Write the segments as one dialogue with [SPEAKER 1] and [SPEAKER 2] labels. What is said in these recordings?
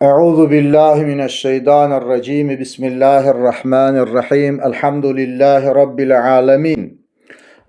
[SPEAKER 1] Euzu billahi mineşşeytanirracim. Bismillahirrahmanirrahim. Elhamdülillahi rabbil alamin.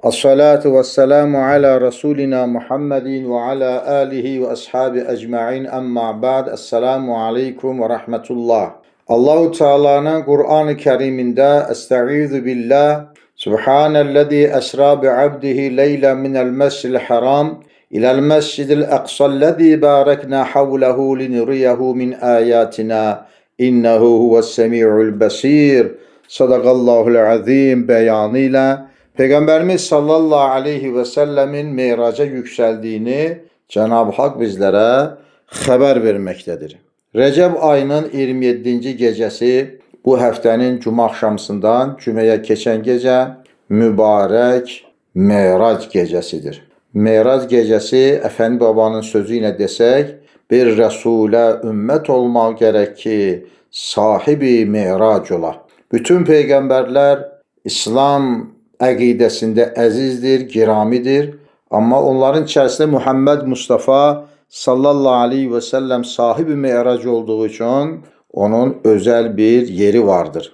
[SPEAKER 1] Essalatu vesselamu ala rasulina Muhammedin ve ala alihi ve ashabi ecmaîn. Amma ba'd. Esselamu aleyküm ve rahmetullah. Allahu Teala'nın Kur'an-ı Kerim'inde Estaizu billah Subhanellezî esra bi abdihi leylen minel mescidil haram ilal mescidil aqsallezî bâreknâ havlehu linuriyehu min âyâtinâ innehu huves-semî'ul besîr. Sadakallahul azîm beyanıyla Peygamberimiz sallallahu aleyhi ve sellemin miraca yükseldiğini Cenab-ı Hak bizlere haber vermektedir. Recep ayının 27. gecesi bu haftanın cuma akşamından cümeye geçen gece mübarek Mirac gecesidir. Mirac gecesi Efendi Baba'nın sözüyle desek bir Resul'e ümmet olmak gerek ki sahibi Mirac ola. Bütün peygamberler İslam əqidəsində əzizdir, giramidir. Amma onların içərisində Muhammed Mustafa sallallahu aleyhi ve sellem sahibi Mirac olduğu için onun özel bir yeri vardır.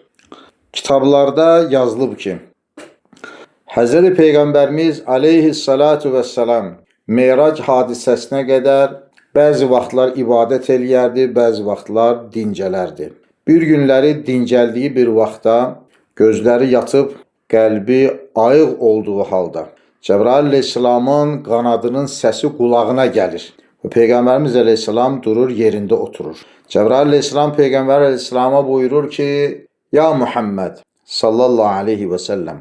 [SPEAKER 1] Kitablarda yazılıb ki, Hz. Peygamberimiz aleyhissalatu vesselam Mirac hadisəsinə qədər bəzi vaxtlar ibadət eləyərdi, bəzi vaxtlar dincələrdi. Bir günləri dincəldiyi bir vaxtda gözləri yatıb, qəlbi ayıq olduğu halda Cebrail aleyhisselamın qanadının səsi qulağına gəlir. Peygamberimiz aleyhisselam durur, yerində oturur. Cebrail aleyhisselam Peygamber aleyhisselama buyurur ki, Ya Muhammed sallallahu aleyhi ve sellem,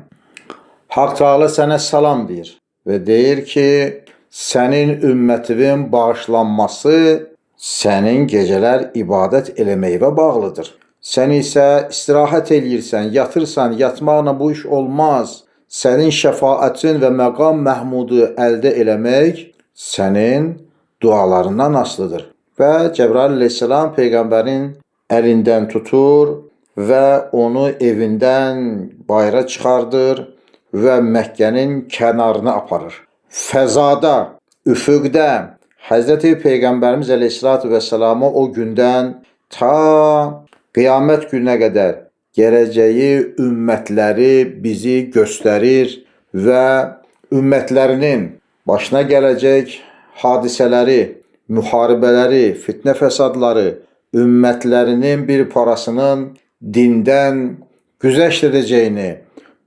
[SPEAKER 1] Hak Teala sənə salam deyir ve deyir ki, sənin ümmətinin bağışlanması sənin geceler ibadet eləməyivə bağlıdır. Sən isə istirahət eləyirsən, yatırsan, yatmaqla bu iş olmaz. Sənin şəfaətin və məqam Məhmudu əldə eləmək sənin dualarından asılıdır. Və Cebrail aleyhisselam Peygamberin əlindən tutur və onu evindən bayıra çıxardır və Məkkənin kənarına aparır. Fəzada, üfüqdə Hz. Peygamberimiz aleyhissalatu vesselamı o gündən ta Qiyamət gününə qədər gələcəyi ümmətləri bizi göstərir və ümmətlərinin başına gələcək hadisələri, müharibələri, fitnə fəsadları, ümmətlərinin bir parasının dindən güzəşt edəcəyini,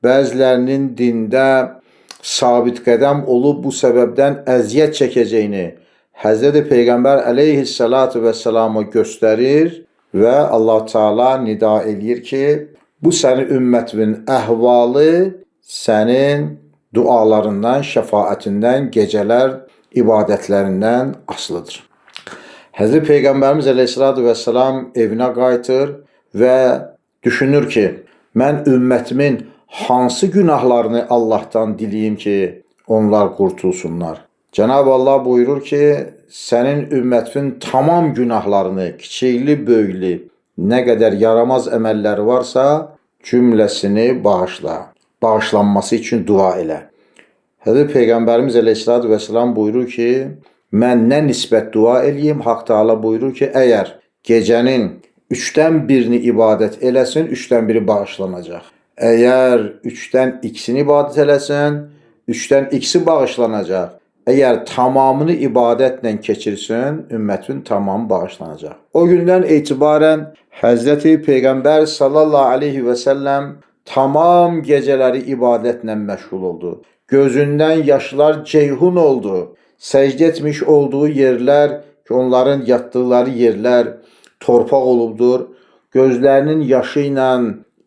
[SPEAKER 1] bəzilərinin dində sabit qədəm olub bu səbəbdən əziyyət çəkəcəyini Hz. Peygamber aleyhissalatu vesselamı göstərir və Allah Teala nida eləyir ki, bu sənin ümmətinin əhvalı sənin dualarından, şəfaətindən, gecələr ibadətlərindən asılıdır. Hz. Peygamberimiz aleyhissalatu vesselam evinə qayıtır və düşünür ki, mən ümmətimin hansı günahlarını Allah'tan dileyim ki, onlar qurtulsunlar. Cenab-ı Allah buyurur ki, sənin ümmətin tamam günahlarını, kiçikli, böyüklü, nə qədər yaramaz əməlləri varsa, cümlesini bağışla. Bağışlanması için dua elə. Hz. Peygamberimiz aleyhissalatu vesselam buyurur ki, mən nə nisbət dua eləyim? Hak Teala buyurur ki, əgər gecənin 3'dən 1'ni ibadət eləsin, 3'dən 1'i bağışlanacaq. Əgər 3'dən 2'sini ibadət eləsin, 3'dən 2'si bağışlanacaq. Eğer tamamını ibadetle keçirsin, ümmetin tamamı bağışlanacak. O günden itibaren Hazreti Peygamber sallallahu aleyhi ve sellem tamam geceleri ibadetle meşgul oldu. Gözünden yaşlar ceyhun oldu. Secde etmiş olduğu yerler ki onların yattıkları yerler torpaq olubdur. Gözlerinin yaşıyla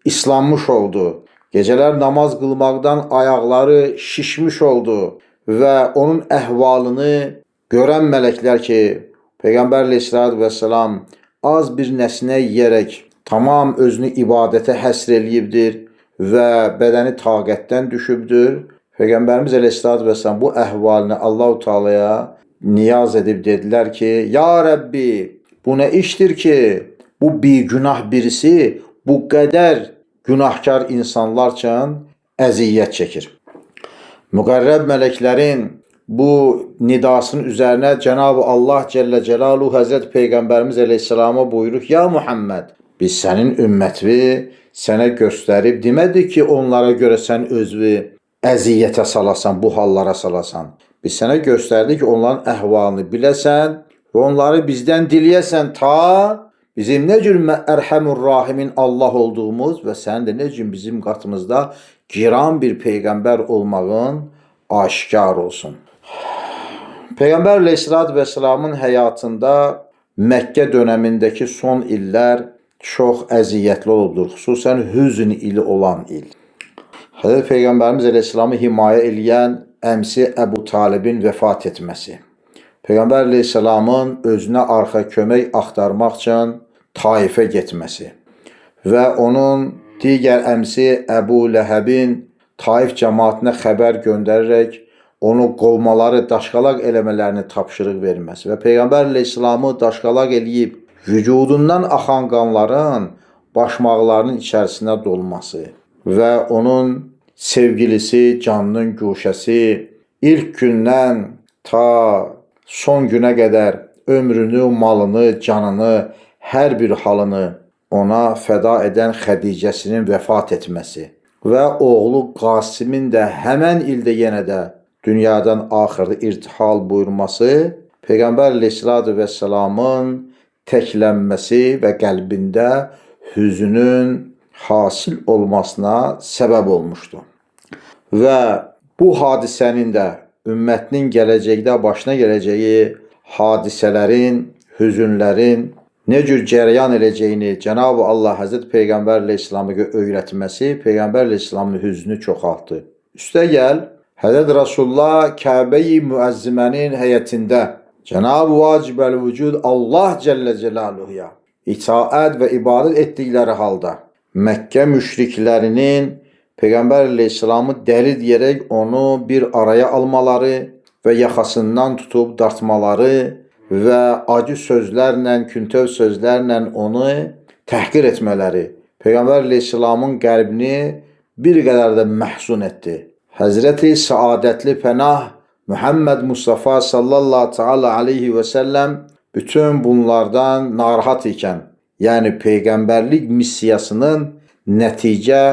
[SPEAKER 1] islanmış oldu. Geceler namaz kılmaktan ayakları şişmiş oldu. Ve onun əhvalını görən mələklər ki, Peygamber aleyhissalatu vesselam az bir nəsinə yiyərək tamam özünü ibadətə həsr eləyibdir və bədəni taqətdən düşübdür. Peygamberimiz aleyhissalatu vesselam bu əhvalını Allah-u Teala'ya niyaz edib dedilər ki, Ya Rabbi, bu nə işdir ki, bu bir günah birisi bu qədər günahkar insanlar üçün əziyyət çəkir. Müqərrəb mələklərin bu nidasının üzerine Cenab-ı Allah Celle Celaluhu Hazreti Peygamberimiz Aleyhisselam'a buyurur: Ya Muhammed, biz senin ümmeti sənə göstərib demədik ki, onlara görə sən özünü əziyyətə salasan, bu hallara salasan. Biz sənə göstərdik ki, onların əhvalını biləsən və onları bizdən diləyəsən ta bizim nə cür Ərhəmur Rahimin Allah olduğumuz və sən də nə cür bizim qatımızda giran bir peyğəmbər olmağın aşikar olsun. Peyğəmbər Aleyhisselatü Vesselamın həyatında Məkkə dönəmindəki son illər çox əziyyətli olubdur. Xüsusən hüzn ili olan il. Hazreti Peyğəmbərimiz Aleyhisselamı himayə eləyən əmsi Əbu Talibin vəfat etməsi. Peyğəmbər Aleyhisselamın özünə arxa kömək axtarmaq üçün Taifə getməsi və onun digər əmsi Əbu Ləhəbin Taif cəmaatına xəbər göndərərək onu qovmaları, daşqalaq eləmələrini tapşırıq verməsi və Peyğəmbər Aleyhisselamı daşqalaq eləyib vücudundan axan qanların başmaqlarının içərisinə dolması və onun sevgilisi, canının guşəsi ilk gündən ta son günə qədər ömrünü, malını, canını, hər bir halını ona fəda edən Xədicəsinin vəfat etməsi və oğlu Qasimin də həmən ildə yenə də dünyadan axırda irtihal buyurması Peyğəmbər Aleyhisselatü Vesselamın təklənməsi və qəlbində hüzünün hasil olmasına səbəb olmuşdu. Və bu hadisənin də ümmətinin gələcəkdə başına gələcəyi hadisələrin, hüzünlərin nə cür cərəyan edəcəyini Cenab-ı Allah Hazreti Peyğəmbər Aleyhisselamı öyrətməsi Peyğəmbər Aleyhisselamın hüznünü çoxaltdı. Üstəgəl Həzrət Rasulullah Kəbə-i Müəzzimənin həyətində Cenab-ı Vacibel Vücud Allah Celle Celaluhu'ya itaət və ibadət etdikləri halda Məkkə müşriklərinin Peyğəmbər Aleyhisselamı dəli deyərək onu bir araya almaları və yaxasından tutub dartmaları və acı sözlərlə, küntəv sözlərlə onu təhqir etmələri Peyğəmbər Aleyhisselamın qəlbini bir qədər də məhzun etdi. Həzrəti Saadətli Pənah Muhammed Mustafa sallallahu teala aleyhi və səlləm bütün bunlardan narahat ikən, yəni Peyğəmbərlik missiyasının nəticə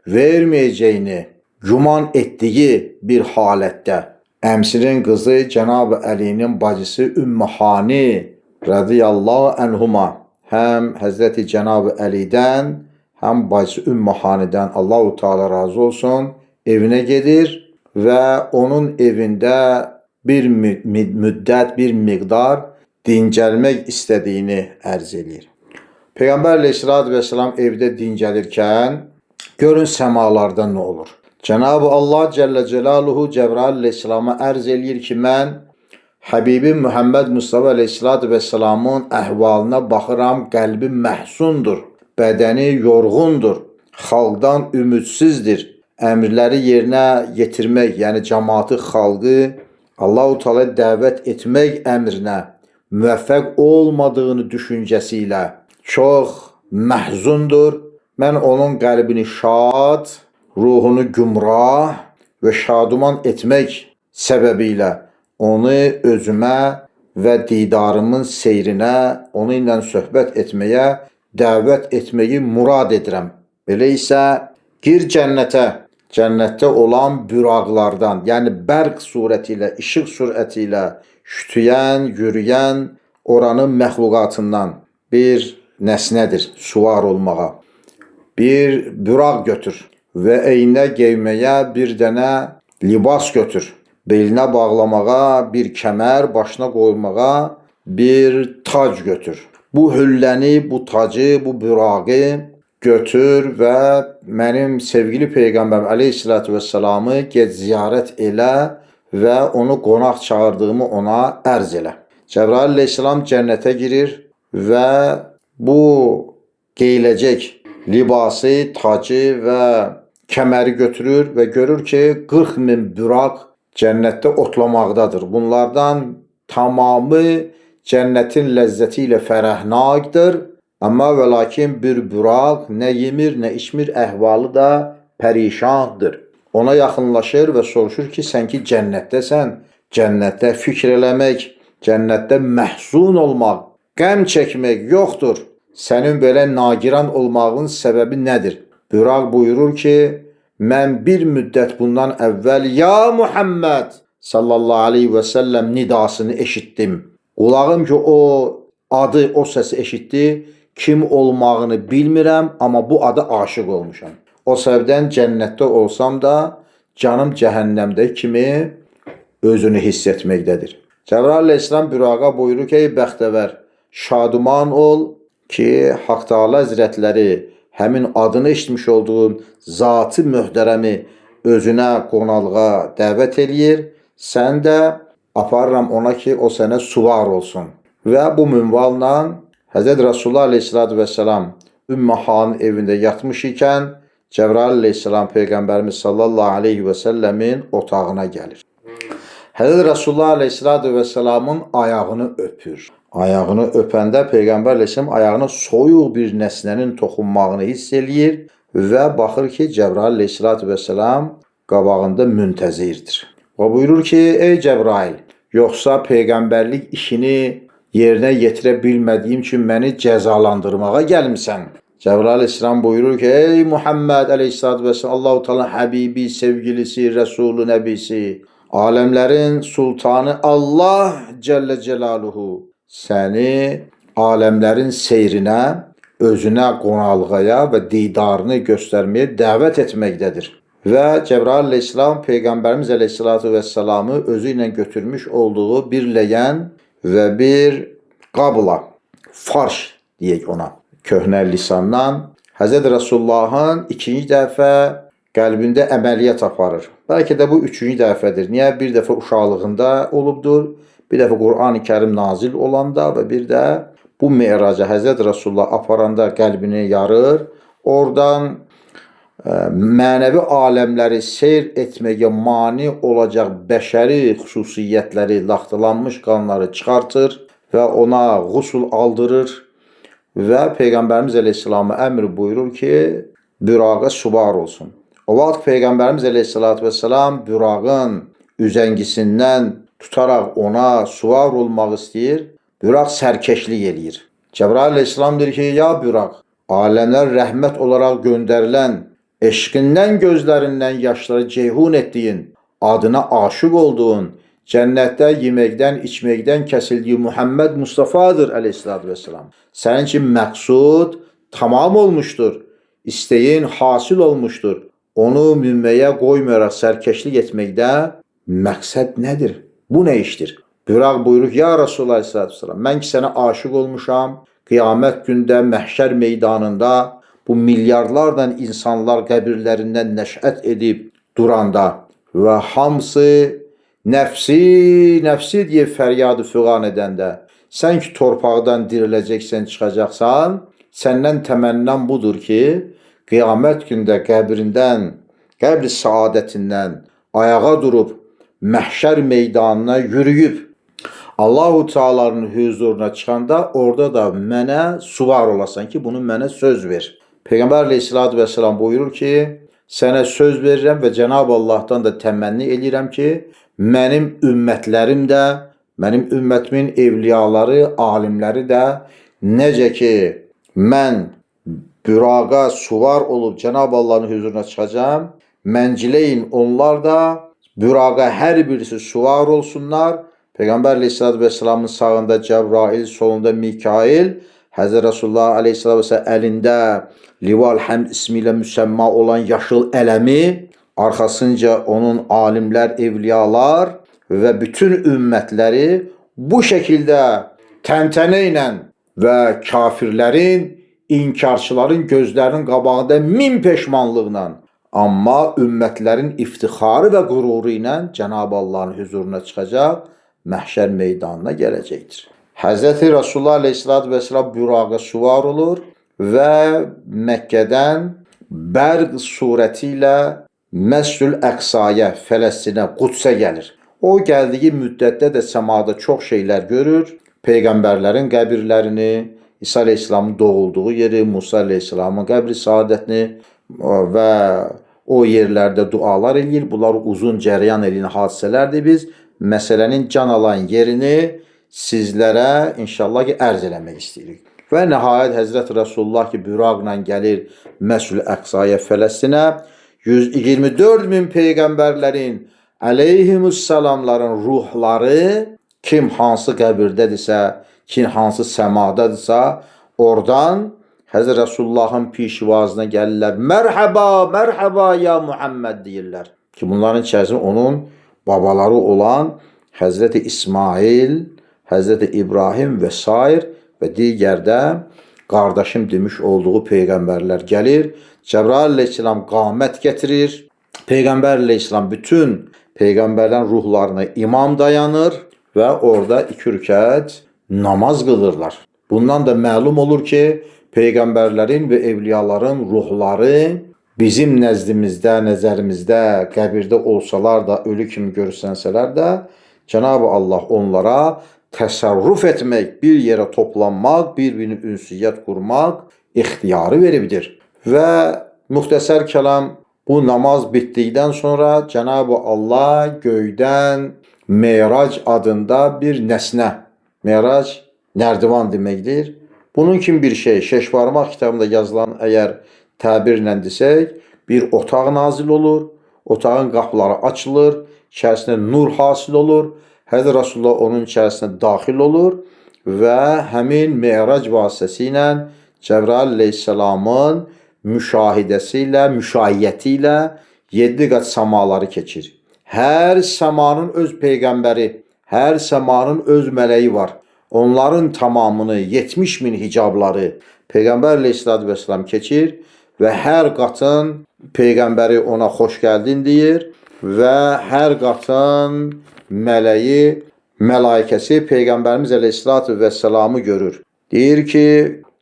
[SPEAKER 1] verməyəcəyini güman etdiyi bir halətdə əmsinin qızı Cənab-ı Əlinin bacısı Ümmü Hani radiyallahu anhuma həm Həzrəti Cənab-ı Əlidən həm bacısı Ümmü Hanidən Allahu Teala razı olsun evinə gedir və onun evində bir müddət, bir miqdar dincəlmək istədiyini ərz edir. Peyğəmbər Aleyhisselatü Vesselam evdə dincəlirkən görün səmalarda nə olur. Cenab-ı Allah Celle Celaluhu Cebrail Aleyhisselam'a ərz eləyir ki, mən Həbibim Muhammed Mustafa Aleyhisselatü Vesselamın əhvalına baxıram, qəlbi məhsundur, bədəni yorğundur, xalqdan ümidsizdir. Əmrləri yerinə yetirmək, yəni cəmaatı, xalqı Allah-u Teala dəvət etmək əmrinə müvəffəq olmadığını düşüncəsi ilə çox məhzundur. Mən onun qəlbini şad, ruhunu gümrah və şaduman etmək səbəbilə onu özümə və didarımın seyrinə, onunla söhbət etməyə, dəvət etməyi murad edirəm. Belə isə gir cənnətə, cənnətdə olan büraqlardan, yəni bərq surəti ilə, işıq sürəti ilə şütüyən, yürüyən oranın məxluqatından bir nəsnədir suvar olmağa. Bir büraq götür və eynə geyməyə bir dənə libas götür. Belinə bağlamağa bir kəmər, başına qoymağa bir tac götür. Bu hülləni, bu tacı, bu bürağı götür və mənim sevgili Peyğəmbərim Aleyhisselatü Vesselamı get ziyarət elə və onu qonaq çağırdığımı ona ərz elə. Cəbrail Aleyhisselam cənnətə girir və bu geyiləcək libası, tacı və kəməri götürür və görür ki, 40 min büraq cənnətdə otlamaqdadır. Bunlardan tamamı cənnətin ləzzəti ilə fərəhnaqdır. Amma və lakin bir büraq nə yemir, nə içmir, əhvalı da pərişandır. Ona yaxınlaşır və soruşur ki, sən ki cənnətdəsən, Cənnətdə fikr eləmək, cənnətdə məhzun olmaq, qəm çəkmək yoxdur. Sənin belə nagiran olmağın səbəbi nədir? Buraq buyurur ki, mən bir müddət bundan əvvəl ya Muhammed sallallahu aleyhi və səlləm nidasını eşitdim. Qulağım ki o adı, o səsi eşitdi. Kim olmağını bilmirəm, amma bu adı aşıq olmuşam. O səbəbdən cənnətdə olsam da canım cəhənnəmdə kimi özünü hiss etməkdədir. Cəbrail əleyhissalam Buraqa buyurur ki, ey bəxtəvər, şaduman ol ki, Haqq Teala Həzrətləri həmin adını eşitmiş olduğun zatı möhtərəmi özünə qonaqlığa dəvət eləyir. Sən də aparıram ona ki, o sənə suvar olsun. Və bu minvalla Həzrət Rasulullah Aleyhisselatü Vesselam Ümmü Hanın evində yatmış ikən Cəbrail Aleyhisselam Peyğəmbərimiz sallallahu aleyhi və səlləmin otağına gəlir. Həzrət Rasulullah Aleyhisselatü Vesselamın ayağını öpür. Ayağını öpəndə Peyğəmbər Aleyhisselam ayağına soyuq bir nəsnənin toxunmağını hiss eləyir və baxır ki, Cəbrail Aleyhisselatü Vesselam qabağında müntəzirdir. O buyurur ki, ey Cəbrail, yoxsa Peyğəmbərlik işini yerinə yetirə bilmədiyim üçün məni cəzalandırmağa gəlmisən. Cəbrail Aleyhisselam buyurur ki, ey Muhammed Aleyhisselatü Vesselam, Allah-u Teala Həbibi, sevgilisi, Resulü, Nəbisi, aləmlərin sultanı Allah Cəllə Cəlaluhu səni aləmlərin seyrinə, özünə qonaqlığa və didarını göstərməyə dəvət etməkdədir. Və Cəbrail Aleyhisselam Peyğəmbərimiz Aleyhisselatü Vesselamı özü ilə götürmüş olduğu bir ləyən və bir qabla, farş deyək ona, köhnə lisandan Həzrət Resulullahın ikinci dəfə qəlbində əməliyyat aparır. Bəlkə də bu üçüncü dəfədir. Niyə? Bir dəfə uşaqlığında olubdur, bir dəfə Qur'an-ı Kərim nazil olanda və bir də bu meyraca Həzrət Resulullah aparanda qəlbini yarır. Oradan mənəvi aləmləri seyr etməyə mani olacaq bəşəri xüsusiyyətləri, laxtalanmış qanları çıxartır və ona qusul aldırır və Peyğəmbərimiz Aleyhisselam'a əmr buyurur ki, Buraqa suvar olsun. O vaxt Peyğəmbərimiz Aleyhisselatü Vesselam Buraqın üzəngisindən tutaraq ona suvar olmaq istəyir. Buraq sərkeşlik eləyir. Cəbrail Aleyhisselam deyir ki, ya Buraq, aləmlər rəhmət olaraq göndərilən, eşqindən gözlərindən yaşları ceyhun etdiyin, adına aşıq olduğun, cənnətdə yeməkdən, içməkdən kəsildiyi Muhammed Mustafadır Aleyhisselatü Vesselam. Sənin üçün məqsud tamam olmuşdur, isteyin hasil olmuşdur. Onu mümməyə qoymayaraq sərkeşlik etməkdə məqsəd nədir? Bu nə işdir? Buraq buyurur, ya Resulullah Aleyhisselatü Vesselam, mən ki sənə aşıq olmuşam, qiyamət gündə məhşər meydanında bu milyardlarla insanlar qəbirlərindən nəşət edib duranda və hamısı nəfsi, nəfsi deyə fəryadı füğan edəndə, sən ki torpaqdan diriləcəksən, çıxacaqsan, səndən təmənnən budur ki, qiyamət gündə qəbrindən, qəbri saadətindən ayağa durub, məhşər meydanına yürüyüb, Allah-u Teala'nın huzuruna çıxanda orada da mənə suvar olasan ki, bunu mənə söz ver. Peyğəmbər Aleyhisselatü Vesselam buyurur ki, sənə söz verirəm və Cənab-ı Allah'tan da təmənni edirəm ki, mənim ümmətlərim də, mənim ümmətimin evliyaları, alimləri də necə ki, mən Buraqa suvar olub Cənab-ı Allah'ın huzuruna çıxacağım, mənciləyin onlar da Buraqa hər birisi suvar olsunlar. Peyğəmbər Aleyhisselatü Vesselamın sağında Cəbrail, solunda Mikail, Həzrət Resulullah Aleyhisselatü Vesselam əlində Lival Həmd ismi ilə müsəmma olan yaşıl ələmi, arxasınca onun alimlər, evliyalar və bütün ümmətləri bu şəkildə təntənə ilə və kafirlərin, inkarçıların gözlərinin qabağında min peşmanlıqla, amma ümmətlərin iftixarı və qüruru ilə Cənab-ı Allah'ın huzuruna çıxacaq, məhşər meydanına gələcəkdir. Həzrəti Resulullah Aleyhisselatü Vesselam Buraqa suvar olur və Məkkədən Bərq surəti ilə Məscid-ül Əqsaya, Fələstinə, Qudsə gəlir. O gəldiyi müddətdə də səmada çox şeylər görür. Peyğəmbərlərin qəbirlərini, İsa Aleyhisselamın doğulduğu yeri, Musa Aleyhisselamın qəbri saadətini və o yerlərdə dualar eləyir. Bunlar uzun cəryan eləyən hadisələrdir. Biz məsələnin can alan yerini sizlərə inşallah ki, ərz eləmək istəyirik. Və nəhayət Həzrət Rasulullah ki, büraqla gəlir Məscid-i Əqsaya Fələstinə, 124 min peyğəmbərlərin, əleyhimussalamların ruhları kim hansı qəbirdədirsə, kim hansı səmadadırsa, oradan Həzrət Rasulullahın pişvazına gəlirlər. Mərhaba, mərhaba ya Muhammed deyirlər. Ki bunların içərisində onun babaları olan Həzrəti İsmail, Həzrəti İbrahim və s. və digər də qardaşım demiş olduğu peyğəmbərlər gəlir. Cəbrail əleyhissalam qamət gətirir. Peyğəmbər əleyhissalam bütün peyğəmbərlərin ruhlarına imam dayanır və orada 2 rükət namaz qılırlar. Bundan da məlum olur ki, peyğəmbərlərin və evliyaların ruhları bizim nəzdimizdə, nəzərimizdə, qəbirdə olsalar da, ölü kimi görsənsələr də, Cenab-ı Allah onlara təsərrüf etmək, bir yerə toplanmaq, bir-birinin ünsiyyət qurmaq ixtiyarı veribdir. Və müxtəsər kəlam, bu namaz bitdikdən sonra Cenab-ı Allah göydən Meyrac adında bir nəsnə, Meyrac nərdivan deməkdir. Bunun kimi bir şey, Şeşbarmaq kitabında yazılan əgər təbirlə desək, bir otaq nazil olur, otağın qapıları açılır, içərisində nur hasil olur, Həzrət Rasulullah onun içərisində daxil olur və həmin Meyrac vasitəsilə Cəbrail əleyhissalamın müşahidəsi ilə, müşayiyyəti ilə 7 qat səmaları keçir. Hər səmanın öz peyğəmbəri, hər səmanın öz mələyi var. Onların tamamını, 70 min hicabları Peyğəmbər əleyhissalatu vesselam keçir və hər qatın peyğəmbəri ona xoş gəldin deyir və hər qatın mələyi, mələikəsi Peyğəmbərimiz əleyhissalatu vesselamı görür. Deyir ki,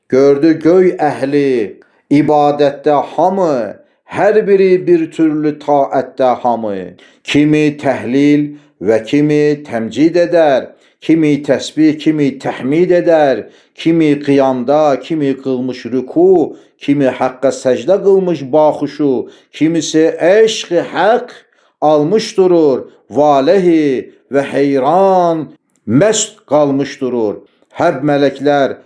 [SPEAKER 1] gördü göy əhli ibadətdə hamı, hər biri bir türlü taətdə hamı, kimi təhlil və kimi təmcid edər, kimi təsbih, kimi təhmid edər, kimi qiyamda, kimi qılmış rüku, kimi haqqa səcdə qılmış baxuşu, kimisi eşq-i haqq almış durur, valehi və heyran məst qalmış durur. Hər mələklər,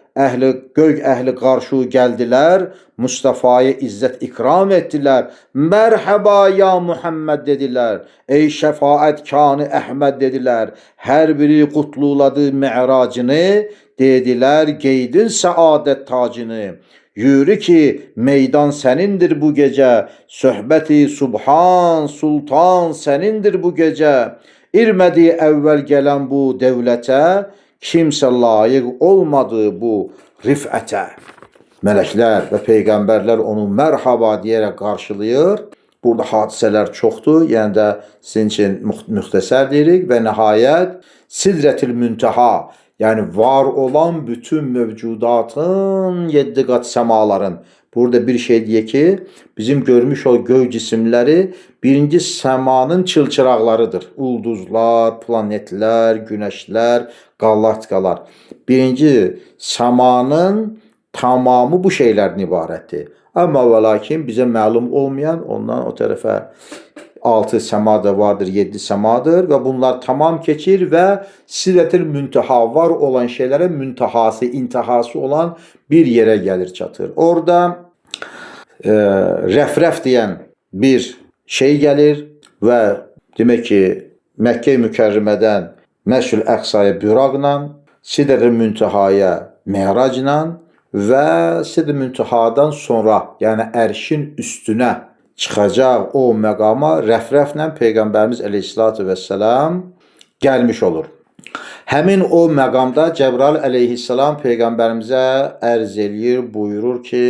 [SPEAKER 1] gök əhli qarşı gəldilər, Mustafa'yı izzət ikram etdilər. Mərhaba ya Muhammed dedilər. Ey şəfaətkanı Əhməd dedilər. Hər biri qutluladı mi'racını, dedilər geydin səadət tacını. Yürü ki meydan sənindir bu gecə, söhbəti Subhan Sultan sənindir bu gecə. İrmədi əvvəl gələn bu devlətə, kimsə layiq olmadı bu rifətə. Mələklər və peyğəmbərlər onu mərhaba deyərək qarşılayır. Burada hadisələr çoxdur, yəni də sizin üçün müxtəsər deyirik və nəhayət Sidrətül Münteha, yəni var olan bütün mövcudatın 7 qat səmaların. Burada bir şey deyək ki, bizim görmüş o göy cisimləri birinci səmanın çılçıraqlarıdır. Ulduzlar, planetlər, günəşlər, qalaktikalar. Birinci səmanın tamamı bu şeylərdən ibarətdir. Amma və lakin bizə məlum olmayan, ondan o tərəfə 6 səma da vardır, 7 səmadır və bunlar tamam keçir və Sidrətül Münteha var olan şeylərə müntəhası, intihası olan bir yerə gəlir, çatır. Orada rəf-rəf deyən bir şey gəlir və demək ki, Məkkə-i Mükerrimədən Məscid-i Əqsaya büraqla, Sidrətül Müntehaya Meyracla və Sidrətül Müntehadan sonra, yəni ərşin üstünə çıxacaq o məqama rəf-rəflə Peyğəmbərimiz əleyhissalatu vesselam gəlmiş olur. Həmin o məqamda Cəbrail əleyhissalam Peyğəmbərimizə ərz eləyir, buyurur ki,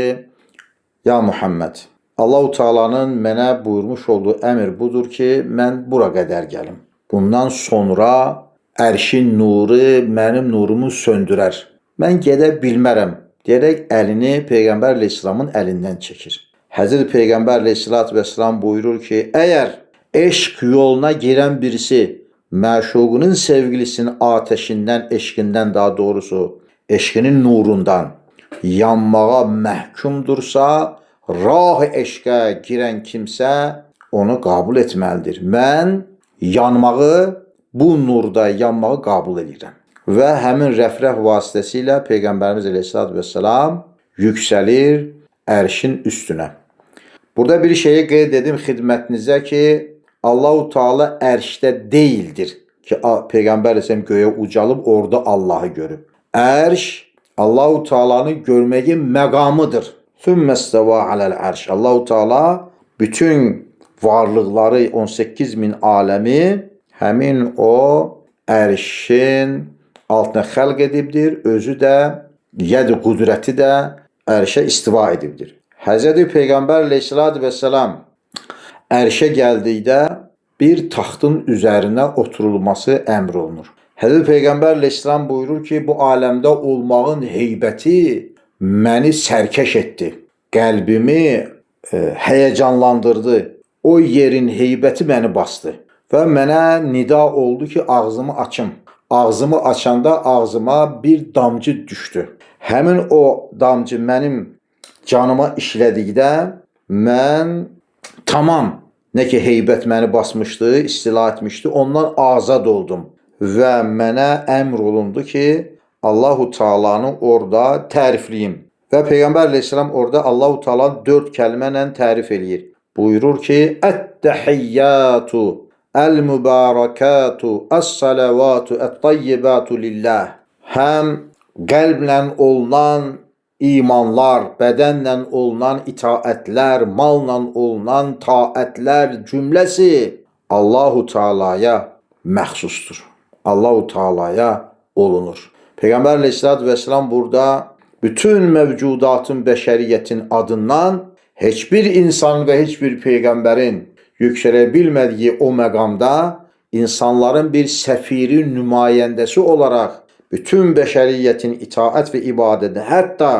[SPEAKER 1] ya Muhammed, Allah-u Teala'nın mənə buyurmuş olduğu əmr budur ki, mən bura qədər gəlim. Bundan sonra ərşin nuru mənim nurumu söndürər. Mən gedə bilmərəm, deyərək əlini Peyğəmbər əleyhissalamın əlindən çəkir. Həzrət Peyğəmbər əleyhissalatu vesselam buyurur ki, əgər eşq yoluna girən birisi məşuqunun sevgilisinin ateşindən, eşqindən daha doğrusu, eşqinin nurundan yanmağa məhkumdursa, rah eşqə girən kimsə onu qəbul etməlidir. Mən yanmağı bu nurda yanmağı qəbul edirəm. Və həmin rəf-rəf vasitəsilə Peyğəmbərimiz əleyhissalatu vesselam yüksəlir ərşin üstünə. Burada bir şeyi qeyd edim xidmətinizə ki, Allah-u Teala ərşdə deyildir ki, Peyğəmbər əleyhissalam göyə ucalıb orada Allahı görüb. Ərş Allah-u Teala'nı görməyin məqamıdır. Sümmesteva aləl ərş. Allah-u Teala bütün varlıqları 18.000 aləmi həmin o ərşin altına xəlq edibdir. Özü də, yəd qudrəti də ərşə istiva edibdir. Həzrəti Peyğəmbər əleyhissalatu vesselam ərşə gəldikdə bir taxtın üzərinə oturulması əmr olunur. Həzrəti Peyğəmbər əleyhissalam buyurur ki, bu aləmdə olmağın heybəti məni sərkəş etdi. Qəlbimi həyəcanlandırdı. O yerin heybəti məni bastı. Və mənə nida oldu ki, ağzımı açım. Ağzımı açanda ağzıma bir damcı düşdü. Həmin o damcı mənim canıma işlədikdə mən tamam, nə ki heybət məni basmışdı, istila etmişdi, ondan azad oldum. Və mənə əmr olundu ki, Allah-u Teala'nı orada tərifliyim. Və Peyğəmbər əleyhissalam orada Allah-u Teala'nı 4 kəlmə ilə tərif eləyir. Buyurur ki, Ət-təhiyyatu, Əl-mübarakatu, Əs-salavatu, Ət-tayyibatu lillah. Həm qəlblə olunan imanlar, bədənlə olunan itaətlər, malla olunan taətlər cümləsi Allah-u Teala'ya məxsusdur. Allah-u Teala'ya olunur. Peyğəmbər əleyhissalatu vesselam burada bütün mövcudatın, bəşəriyyətin adından heç bir insanın və heç bir peyğəmbərin yüksələ bilmədiyi o məqamda insanların bir səfiri nümayəndəsi olaraq bütün bəşəriyyətin itaət və ibadəti, hətta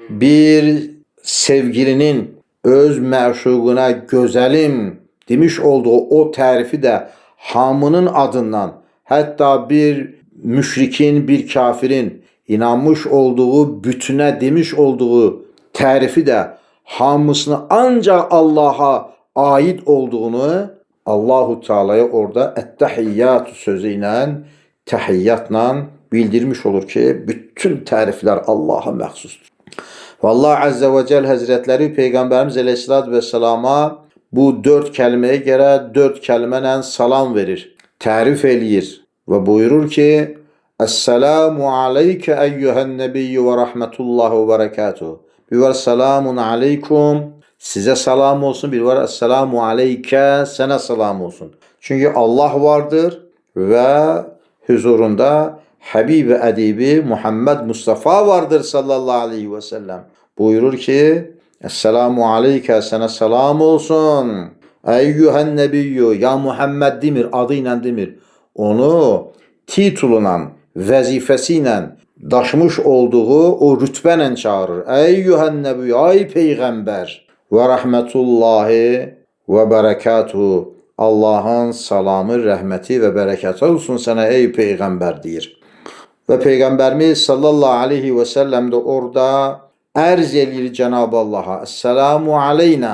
[SPEAKER 1] bir sevgilinin öz məşuquna gözəlim demiş olduğu o tərifi də hamının adından, hətta bir müşrikin, bir kafirin inanmış olduğu bütünə demiş olduğu tərifi də hamısını ancaq Allah'a aid olduğunu Allah-u Teala'ya orada Ət-təhiyyatu sözü ilə, təhiyyatla bildirmiş olur ki, bütün təriflər Allah'a məxsusdur. Və Allah Azze və Cəl Həzrətləri Peyğəmbərimiz əleyhissalatu vesselama bu 4 kəlməyə görə 4 kəlmənlə salam verir, tərif eləyir və buyurur ki, Əssəlamu aleykə əyyuhən nəbiyyü və rəhmətullahi və bərəkatuhu. Bir var selamun aleykum, sizə salam olsun. Bir var əssəlamu aleykə, sənə salam olsun. Çünki Allah vardır və huzurunda Habibi Ədibi Muhammed Mustafa vardır sallallahu aleyhi və səlləm. Buyurur ki, Əssəlamu aleykə, sənə salam olsun. Əyyuhən nəbiyyü, ya Muhammed demir, adı ilə demir. Onu titulunla, vəzifəsi ilə daşımış olduğu o rütbə ilə çağırır. Əyyuhən nəbiyyü, ay Peyğəmbər və rəhmətullahi və bərəkatuhu. Allahın salamı, rəhməti və bərəkəti olsun sənə ey Peyğəmbər deyir. Və Peyğəmbərimiz sallallahu aleyhi və səlləm də orada ərz eləyir Cənab-ı Allaha. Əssəlamu aleynə.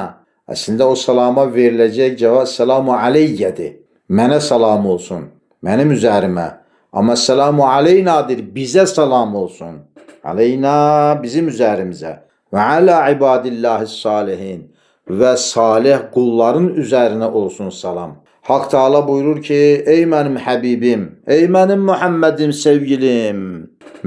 [SPEAKER 1] Əslində o salama veriləcək cavab Əssəlamu aleyyədir. Mənə salam olsun, mənim üzərimə. Amma Əssəlamu aleynədir, bizə salam olsun. Aleynə bizim üzərimizə. Və alə ibadillahis salihin. Və salih qulların üzərinə olsun salam. Hak Teala buyurur ki, ey mənim Həbibim, ey mənim Muhammedim sevgilim,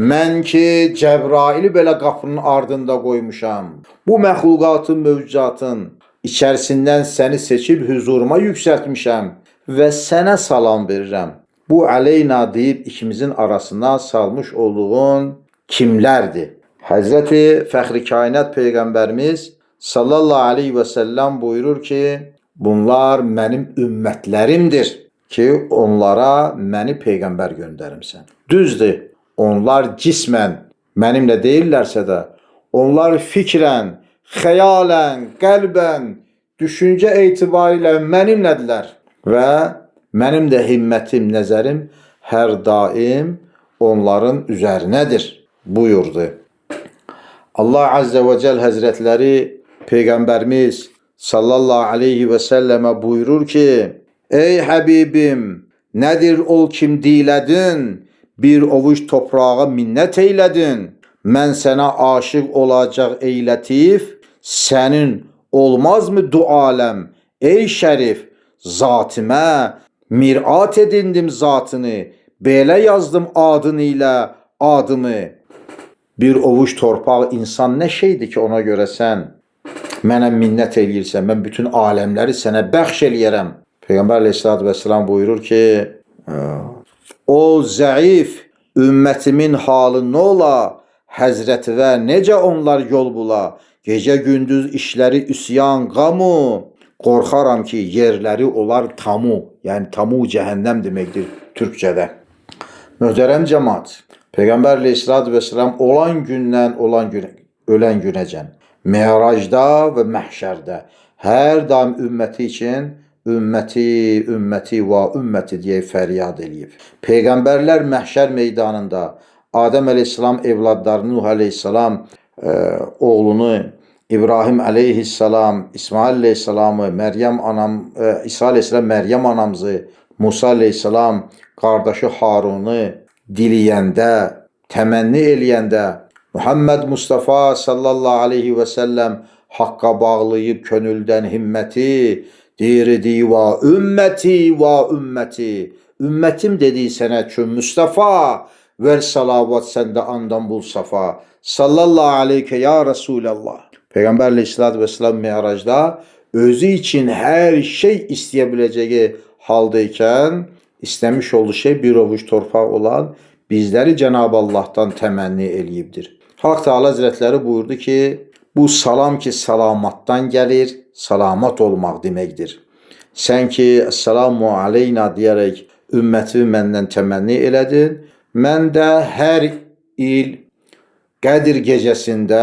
[SPEAKER 1] mən ki Cəbraili belə qapının ardında qoymuşam. Bu məxluqatın, mövcudatın içərisindən səni seçib huzuruma yüksəltmişəm və sənə salam verirəm. Bu aleyna deyib ikimizin arasına salmış olduğun kimlərdir? Həzrəti Fəxri Kainat Peyğəmbərimiz sallallahu aleyhi və səlləm buyurur ki, bunlar mənim ümmətlərimdir ki, onlara məni Peyğəmbər göndərimsən. Düzdür, onlar cismən mənimlə deyirlərsə də, onlar fikrən, xəyalən, qəlbən, düşüncə etibarilə mənimlədirlər və mənim də himmətim, nəzərim hər daim onların üzərinədir buyurdu. Allah Azze və Cəl Həzrətləri Peyğəmbərimiz sallallahu aleyhi və səlləmə buyurur ki, ey Həbibim, Nədir ol kim dilədin, bir ovuç toprağa minnət eylədin. Mən sənə aşıq olacaq ey Lətif, sənin olmazmı dualəm ey şərif. Zatimə mirat edindim zatını, belə yazdım adın ilə adımı. Bir ovuç torpaq insan nə şeydir ki, ona görə sən mənə minnət eləyirsən, mən bütün aləmləri sənə bəxş eləyərəm. Peyğəmbər əleyhissalatu vesselam buyurur ki, o zəif ümmətimin halı nə ola, həzrəti və necə onlar yol bula, gecə gündüz işləri üsyan qamu, qorxaram ki yerləri olar tamu, yəni tamu cəhənnəm deməkdir türkçədə. Möhtərəm cəmaat, Peyğəmbər əleyhissalatu vesselam olan gündən ölən günəcən Me'racda və məhşərdə hər daim ümməti üçün ümməti, ümməti və ümməti deyə fəryad eləyib. Peyğəmbərlər məhşər meydanında Adəm əleyhissalam evladlarını, Nuh əleyhissalam oğlunu, İbrahim əleyhissalam, İsmail əleyhissalamı, İsa əleyhissalam Məryəm anamızı, Musa əleyhissalam qardaşı Harunu diliyəndə, təmənni eləyəndə Muhammed Mustafa sallallahu aleyhi və səlləm haqqa bağlayıb könüldən himməti, deyirdi və ümməti, ümmətim dedi sənə çün Mustafa, ver salavat səndə andan bul safa, sallallahu aleyke ya Resulallah. Peyğəmbər əleyhissalatu vesselam Me'racda özü üçün hər şey istəyə biləcəyi haldaykən, istəmiş olduğu şey bir ovuç torpaq olan bizləri Cenab-ı Allah'tan təmənni eləyibdir. Hak Teala Hazretleri buyurdu ki, bu salam ki salamattan gəlir, salamat olmaq deməkdir. Sən ki, Esselamu aleyna deyərək ümməti məndən təmənni elədin, mən də hər il Qədir gecəsində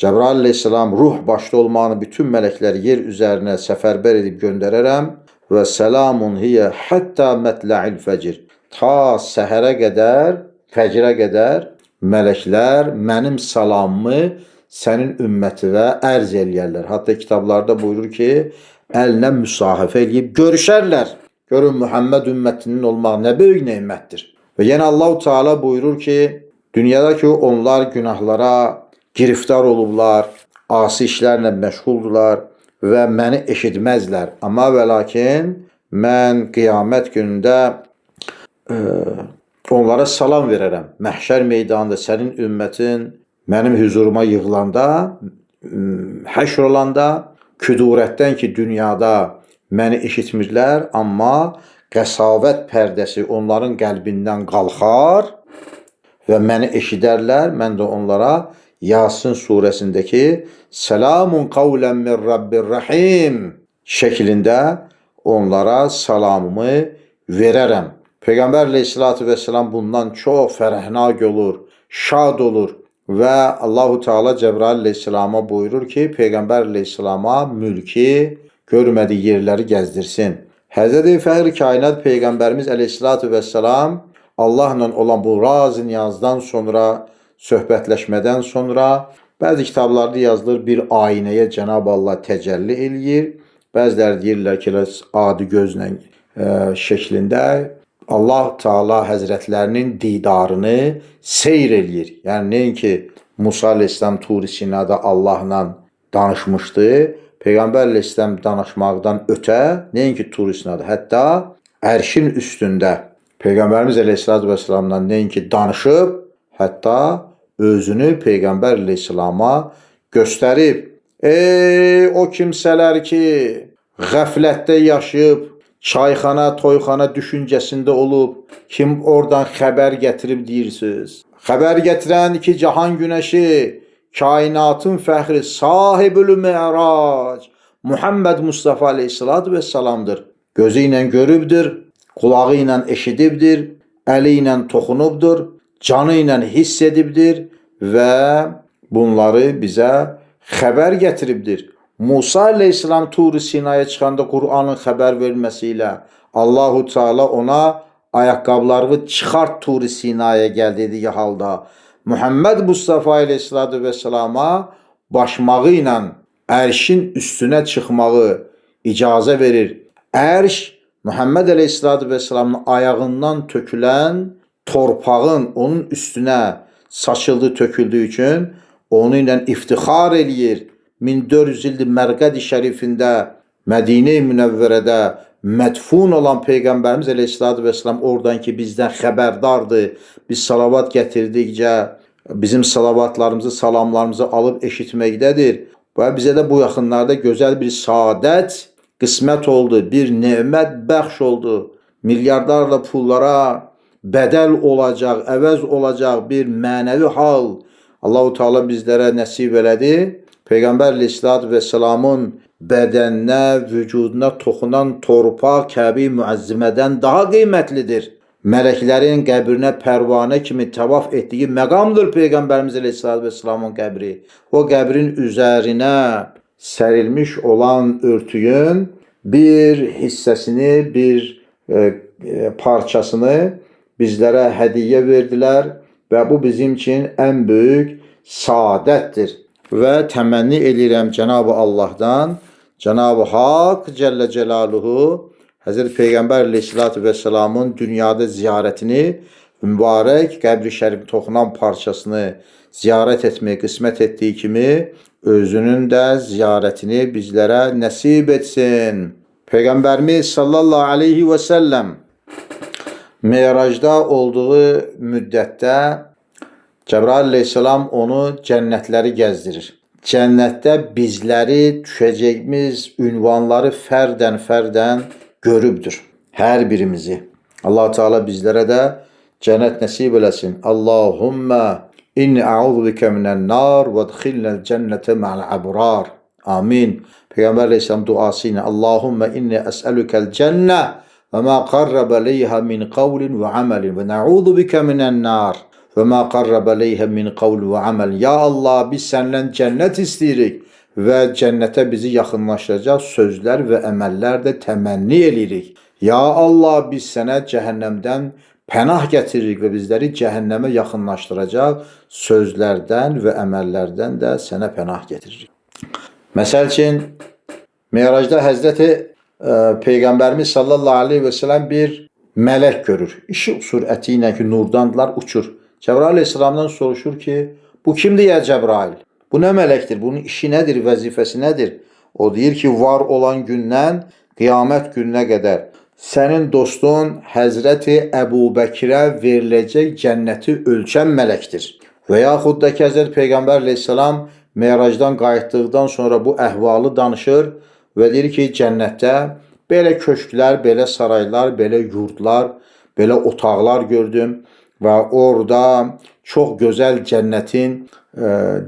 [SPEAKER 1] Cəbrail əleyhissalam ruh başda olmağını bütün mələkləri yer üzərinə səfərbər edib göndərərəm və selamun hiyə hətta mətlə'il fəcr. Ta səhərə qədər, fəcrə qədər mələklər mənim salamımı sənin ümmətinə ərz eləyərlər. Hatta kitablarda buyurur ki, əlinə müsahifə eləyib görüşərlər. Görün Muhammed ümmətinin olmaq nə böyük nemətdir. Və yenə Allah-u Teala buyurur ki, dünyada ki onlar günahlara giriftar olublar, asi işlərlə məşğuldular və məni eşitməzlər. Amma və lakin mən qiyamət günündə onlara salam verərəm. Məhşər meydanında sənin ümmətin mənim huzuruma yığılanda, həşr olanda, küdurətdən ki dünyada məni eşitmirlər, amma qəsavət pərdəsi onların qəlbindən qalxar və məni eşidərlər. Mən də onlara Yasin surəsindəki Selamun qavlən min Rabbir Rahim şəklində onlara salamımı verərəm. Peyğəmbər əleyhissalatu vesselam bundan çox fərəhnaq olur, şad olur və Allah-u Teala Cəbrail əleyhissalama buyurur ki, Peyğəmbər əleyhissalama mülki görmədiyi yerləri gəzdirsin. Həzrəti Fəxri Kainat Peyğəmbərimiz əleyhissalatu vesselam Allahla olan bu raz niyazdan sonra, söhbətləşmədən sonra bəzi kitablarda yazılır bir aynəyə Cenab-ı Allah təcəlli eləyir. Bəziləri deyirlər ki, adi gözlə şəklində Allah Teala Həzrətlərinin didarını seyr eləyir. Yəni nəinki Musa əleyhissalam Tur-i Sinada Allahla danışmışdı. Peyğəmbər əleyhissalam danışmaqdan ötə nəinki Tur-i Sinada, hətta ərşin üstündə Peyğəmbərimiz əleyhissalatu vesselamla nəinki danışıb, hətta özünü Peyğəmbər əleyhissalama göstərib. Ey o kimsələr ki qəflətdə yaşayıb, çayxana, toyxana düşüncəsində olub, kim oradan xəbər gətirib deyirsiniz. Xəbər gətirən iki cahan günəşi, kainatın fəxri, sahibül Me'rac, Muhammed Mustafa aleyhissalatu vesselamdır. Gözü ilə görübdür, qulağı ilə eşidibdir, əli ilə toxunubdur, canı ilə hiss edibdir və bunları bizə xəbər gətiribdir. Musa əleyhissalam Tur-i Sinaya çıxanda Qur'anın xəbər verilməsiylə Allah-u Teala ona ayaqqabılarını çıxart Tur-i Sinaya gəl dediyi halda Muhammed Mustafa aleyhissalatu vesselama başmağı ilə ərşin üstünə çıxmağı icazə verir. Ərş Muhammed Aleyhisselatü Vesselam'ın ayağından tökülən torpağın onun üstünə saçıldı, töküldüyü üçün onu ilə iftixar eləyir. 1400 ildir Mərqəd-i Şərifində, Mədinə-i Münəvvərədə mədfun olan Peyğəmbərimiz Aleyhisselatü Vesselam oradan ki bizdən xəbərdardır. Biz salavat gətirdikcə bizim salavatlarımızı, salamlarımızı alıb eşitməkdədir. Və bizə də bu yaxınlarda gözəl bir saadət qismət oldu, bir nemət bəxş oldu. Milyarlarla pullara bədəl olacaq, əvəz olacaq bir mənəvi hal Allah-u Teala bizlərə nəsib elədi. Peyğəmbər Aleyhisselatü Vesselamın bədəninə, vücuduna toxunan torpaq Kəbi Müəzzimədən daha qiymətlidir. Mələklərin qəbrinə pərvanə kimi təvaf etdiyi məqamdır Peyğəmbərimiz Aleyhisselatü Vesselamın qəbri. O qəbrin üzərinə sərilmiş olan örtüyün bir hissəsini, bir parçasını bizlərə hədiyyə verdilər və bu bizim üçün ən böyük saadətdir. Və təmənni edirəm Cənab-ı Allahdan, Cənab-ı Hak Cəllə Cəlaluhu Həzrət Peyğəmbər Aleyhisselatü Vesselamın dünyada ziyarətini, mübarək qəbri şərif toxunan parçasını ziyarət etməyə qismət etdiyi kimi özünün də ziyarətini bizlərə nəsib etsin. Peyğəmbərimiz sallallahu aleyhi və səlləm Meyracda olduğu müddətdə Cəbrail Aleyhisselam onu cənnətləri gəzdirir. Cənnətdə bizləri düşəcəyimiz ünvanları fərdən görübdür. Hər birimizi. Allah Teala bizlərə də cənnət nəsib eləsin. Allahumma inni a'udhu bika minən nar və adkhilnal cənnətə ma'al abrar. Amin. Peyğəmbər Aleyhisselam duası ilə Allahumma inni əsəlükəl cənnə və ma qarrab aleyha min qavlin və amalin və na'udhu bika minən nar və ma qarrab aleyha min qavlin və amal. Ya Allah, biz səndən cənnət istəyirik və cənnətə bizi yaxınlaşdıracaq sözlər və əməllər də təmənni edirik. Ya Allah, biz sənə cəhənnəmdən pənah gətiririk və bizləri cəhənnəmə yaxınlaşdıracaq sözlərdən və əməllərdən də sənə pənah gətiririk. Məsəl üçün, Meyracda Həzrəti Peyğəmbərimiz sallallahu aleyhi və səlləm bir mələk görür. İşıq sürəti ilə ki, nurdandırlar, uçur. Cəbrail Aleyhisselamdan soruşur ki, bu kimdir ya Cəbrail? Bu nə mələkdir? Bunun işi nədir, vəzifəsi nədir? O deyir ki, var olan gündən qiyamət gününə qədər sənin dostun Həzrəti Əbu Bəkirə veriləcək cənnəti ölçən mələkdir. Və yaxud da ki, Həzrət Peyğəmbər Aleyhisselam Meyracdan qayıtdıqdan sonra bu əhvalı danışır və deyir ki, cənnətdə belə köşklər, belə saraylar, belə yurdlar, belə otaqlar gördüm və orada çox gözəl cənnətin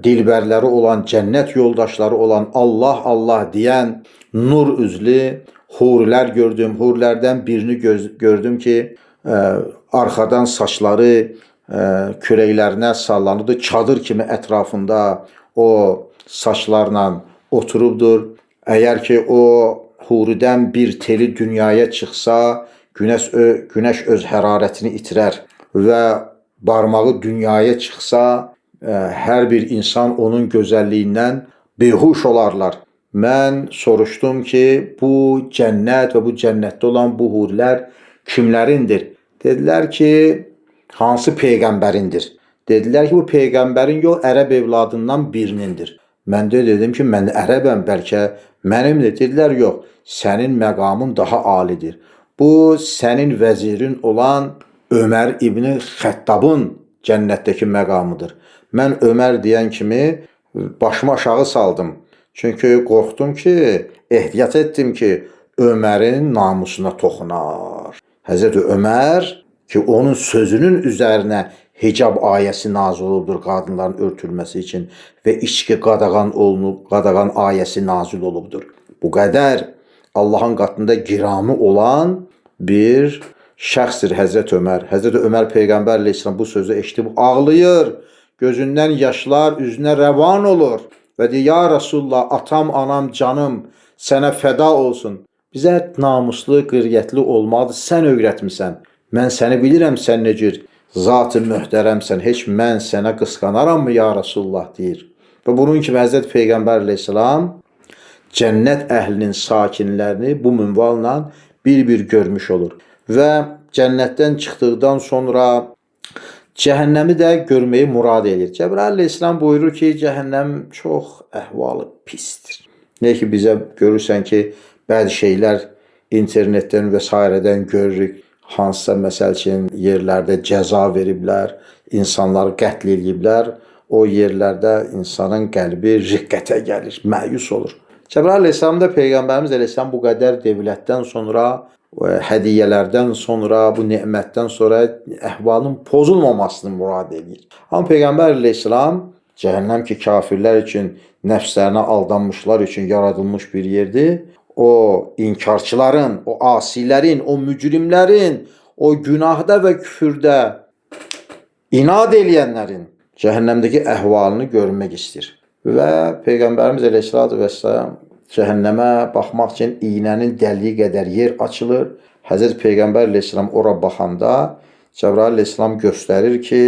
[SPEAKER 1] dilbərləri olan, cənnət yoldaşları olan Allah deyən nur üzlü hurilər gördüm. Hurlərdən birini gördüm ki, arxadan saçları kürəklərinə sallanırdı. Çadır kimi ətrafında o saçlarla oturubdur. Əgər ki, o huridən bir teli dünyaya çıxsa, günəş öz hərarətini itirər və barmağı dünyaya çıxsa, hər bir insan onun gözəlliyindən behuş olarlar. Mən soruşdum ki, bu cənnət və bu cənnətdə olan bu hurilər kimlərindir? Dedilər ki, hansı peyğəmbərindir? Dedilər ki, bu peyğəmbərin yox, ərəb evladından birinindir. Mən də dedim ki, mən ərəbəm, bəlkə mənimdir. Dedilər, yox, sənin məqamın daha alidir. Bu, sənin vəzirin olan Ömər İbni Xəttabın cənnətdəki məqamıdır. Mən Ömər deyən kimi başımı aşağı saldım. Çünki qorxdum ki, ehtiyat etdim ki, Ömərin namusuna toxunar. Həzrəti Ömər ki, onun sözünün üzərinə hicab ayəsi nazil olubdur qadınların örtülməsi üçün və içki qadağan ayəsi nazil olubdur. Bu qədər Allahın qatında giramı olan bir şəxsdir Həzrət Ömər. Həzrət Ömər Peyğəmbər Aleyhisselam bu sözü eşitib ağlayır. Gözündən yaşlar üzünə rəvan olur. Və deyir, ya Rasulullah, atam, anam, canım sənə fəda olsun. Bizə namuslu, qırğətli olmalıdır. Sən öyrətmisən. Mən səni bilirəm, sən necə zat-ı möhtərəmsən. Heç mən sənə qısqanaram mı ya Rasulullah deyir. Və bunun kimi Həzrət Peyğəmbər Aleyhisselam cənnət əhlinin sakinlərini bu minvalla bir görmüş olur. Və cənnətdən çıxdıqdan sonra cəhənnəmi də görməyi murad edir. Cəbrail əleyhissalam buyurur ki, cəhənnəm çox əhvalı pisdir. Nə ki, bizə görürsən ki, bəzi şeylər internetdən və s. görürük. Hansısa məsəl üçün yerlərdə cəza veriblər, insanları qətl ediblər. O yerlərdə insanın qəlbi riqqətə gəlir, məyus olur. Cəbrail əleyhissalam da Peyğəmbərimiz əleyhissalam bu qədər dövlətdən sonra, hədiyyələrdən sonra, bu nemətdən sonra əhvalın pozulmamasını murad edir. Amma Peyğəmbər əleyhissalam cəhənnəm ki, kafirlər üçün, nəfslərinə aldanmışlar üçün yaradılmış bir yerdir. O inkarçıların, o asilərin, o mücrimlərin, o günahda və küfürdə inad eləyənlərin cəhənnəmdəki əhvalını görmək istəyir. Və Peyğəmbərimiz əleyhissalatu vesselam cəhənnəmə baxmaq üçün iynənin dəliyi qədər yer açılır. Həzrət Peyğəmbər əleyhissalam ora baxanda Cəbrail əleyhissalam göstərir ki,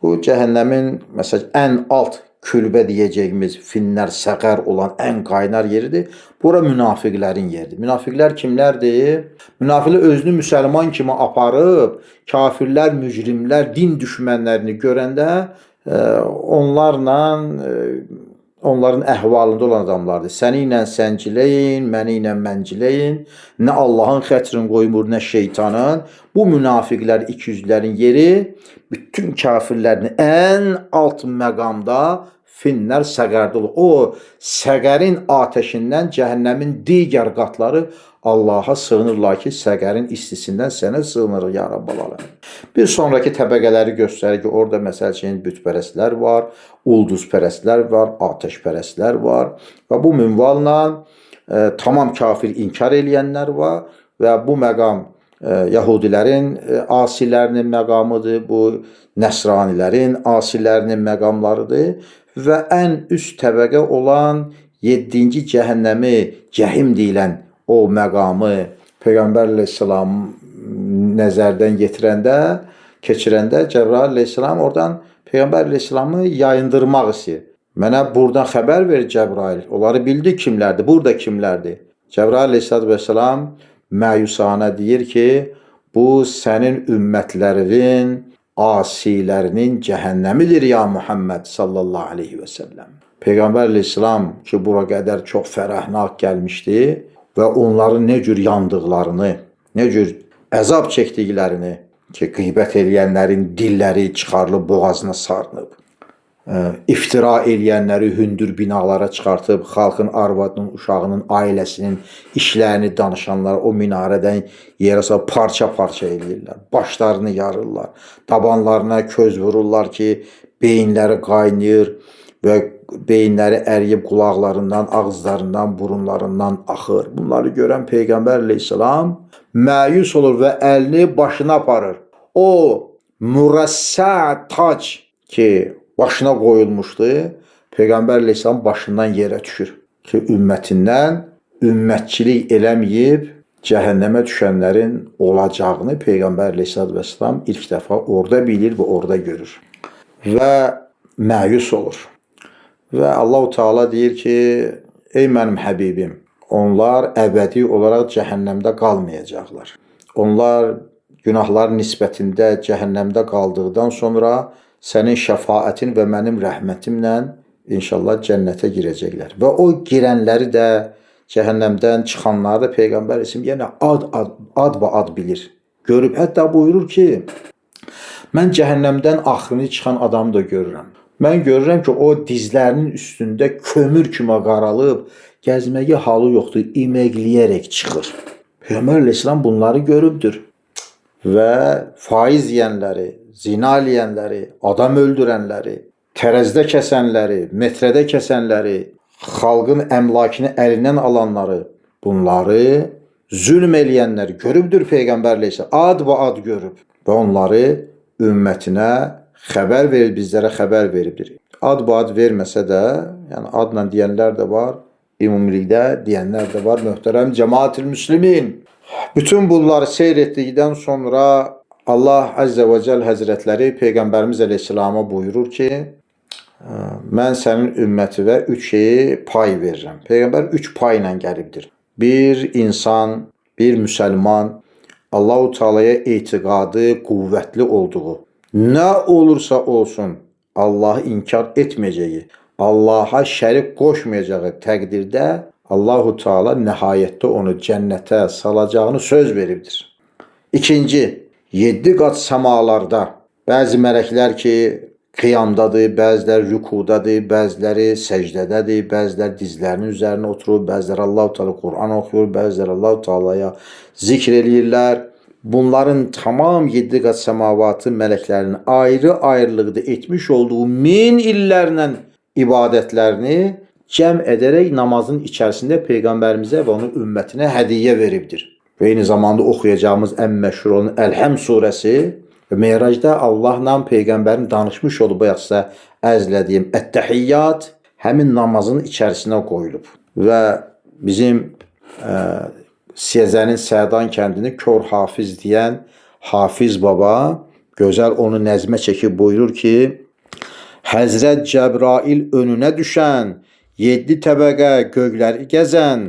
[SPEAKER 1] bu cəhənnəmin məsələn ən alt külbə deyəcəyimiz finlər, səqər olan ən qaynar yeridir. Bura münafiqlərin yeridir. Münafiqlər kimlərdir? Münafiqlər özünü müsəlman kimi aparıb, kafirlər, mücrimlər, din düşmənlərini görəndə onların əhvalında olan adamlardır. Səni ilə sənciləyin, məni ilə mənciləyin, nə Allahın xətrini qoymur, nə şeytanın. Bu münafiqlər, ikiyüzlərin yeri bütün kafirlərin ən alt məqamda finlər səqərdə olur. O səqərin ateşindən cəhənnəmin digər qatları Allaha sığınırlar ki, səqərin istisindən sənə sığınırıq ya Rabbal Aləmin. Bir sonraki təbəqələri göstərir ki, orada məsəl üçün bütpərəstlər var, ulduzpərəstlər var, ateşpərəstlər var və bu minvalla tamam kafir inkar eləyənlər var və bu məqam Yahudilərin asilərinin məqamıdır, bu Nəsranilərin asilərinin məqamlarıdır və ən üst təbəqə olan 7-ci cəhənnəmi, cəhim deyilən o məqamı Peyğəmbər əleyhissalam nəzərdən keçirəndə Cəbrail əleyhissalam oradan Peyğəmbər əleyhissalamı yayındırmaq istəyir. Mənə buradan xəbər ver Cəbrail. Onları bildi kimlərdir, burada kimlərdir? Cəbrail əleyhissalam məyusanə deyir ki, bu sənin ümmətlərinin asilərinin cəhənnəmidir ya Muhammed sallallahu aleyhi və səlləm. Peyğəmbər əleyhissalam ki, bura qədər çox fərəhnaq gəlmişdi və onların nə cür yandıqlarını, nə cür əzab çəkdiklərini ki, qeybət eləyənlərin dilləri çıxarılıb boğazına sarınıb, iftira eləyənləri hündür binalara çıxartıb, xalqın arvadının, uşağının, ailəsinin işlərini danışanlar o minarədən yerə salıb parça-parça eləyirlər, başlarını yarırlar, tabanlarına köz vururlar ki, beyinləri qaynayır və beyinləri əriyib qulaqlarından, ağızlarından, burunlarından axır. Bunları görən Peyğəmbər əleyhissalam məyus olur və əlini başına aparır. O mürəssə tac ki, başına qoyulmuşdu, Peyğəmbər əleyhissalam başından yerə düşür ki, ümmətindən ümmətçilik eləməyib cəhənnəmə düşənlərin olacağını Peyğəmbər əleyhissalam ilk dəfə orada bilir və orada görür və məyus olur. Və Allah-u Teala deyir ki, ey mənim həbibim, onlar əbədi olaraq cəhənnəmdə qalmayacaqlar. Onlar günahlar nisbətində cəhənnəmdə qaldıqdan sonra sənin şəfaətin və mənim rəhmətimlə inşallah cənnətə girəcəklər. Və o girənləri də cəhənnəmdən çıxanları da Peyğəmbər yenə ad bilir, görüb. Hətta buyurur ki, mən cəhənnəmdən axırını çıxan adamı da görürəm. Mən görürəm ki, o dizlərinin üstündə kömür kimi qaralıb, gəzməyə halı yoxdur, iməkləyərək çıxır. Peyğəmbər əleyhissalam bunları görübdür. Və faiz yiyənləri, zina eləyənləri, adam öldürənləri, tərəzdə kəsənləri, metrədə kəsənləri, xalqın əmlakını əlindən alanları, bunları zülm eləyənləri görübdür Peyğəmbər əleyhissalam. Ad görüb və onları ümmətinə xəbər verir, bizlərə xəbər veribdir. Ad verməsə də, yəni adla deyənlər də var, ümumilikdə deyənlər də var. Möhtərəm cəmaat-ül müslimin. Bütün bunları seyr etdikdən sonra Allah Əzzə və Cəl Həzrətləri Peyğəmbərimiz əleyhissalama buyurur ki, mən sənin ümmətinə 3 şeyi pay verirəm. Peyğəmbər 3 pay ilə gəlibdir. Bir, insan bir müsəlman Allah-u Teala'ya etiqadı qüvvətli olduğu, nə olursa olsun Allah'ı inkar etməyəcəyi, Allah'a şərik qoşmayacağı təqdirdə Allah-u Teala nəhayətdə onu cənnətə salacağını söz veribdir. İkinci, 7 qat səmalarda bəzi mələklər ki, qiyamdadır, bəziləri rükudadır, bəziləri səcdədədir, bəziləri dizlərinin üzərində oturur, bəziləri Allah-u Teala Quran oxuyur, bəziləri Allah-u Teala'ya zikr eləyirlər. Bunların tamam 7 qat səmavatı mələklərinin ayrı-ayrılıqda etmiş olduğu min illərlə ibadətlərini cəm edərək namazın içərisində Peyğəmbərimizə və onun ümmətinə hədiyyə veribdir. Və eyni zamanda oxuyacağımız ən məşhur olan Əlhəm surəsi və Meyracda Allahla Peyğəmbərin danışmış olub, bayaq sizə əzlədiyim Ət-Təhiyyat həmin namazın içərisinə qoyulub. Və bizim Siyəzənin Sədan kəndini Kör Hafiz deyən Hafiz baba gözəl onu nəzmə çəkib buyurur ki, Həzrət Cəbrail önünə düşən, 7 təbəqə göqləri gəzən,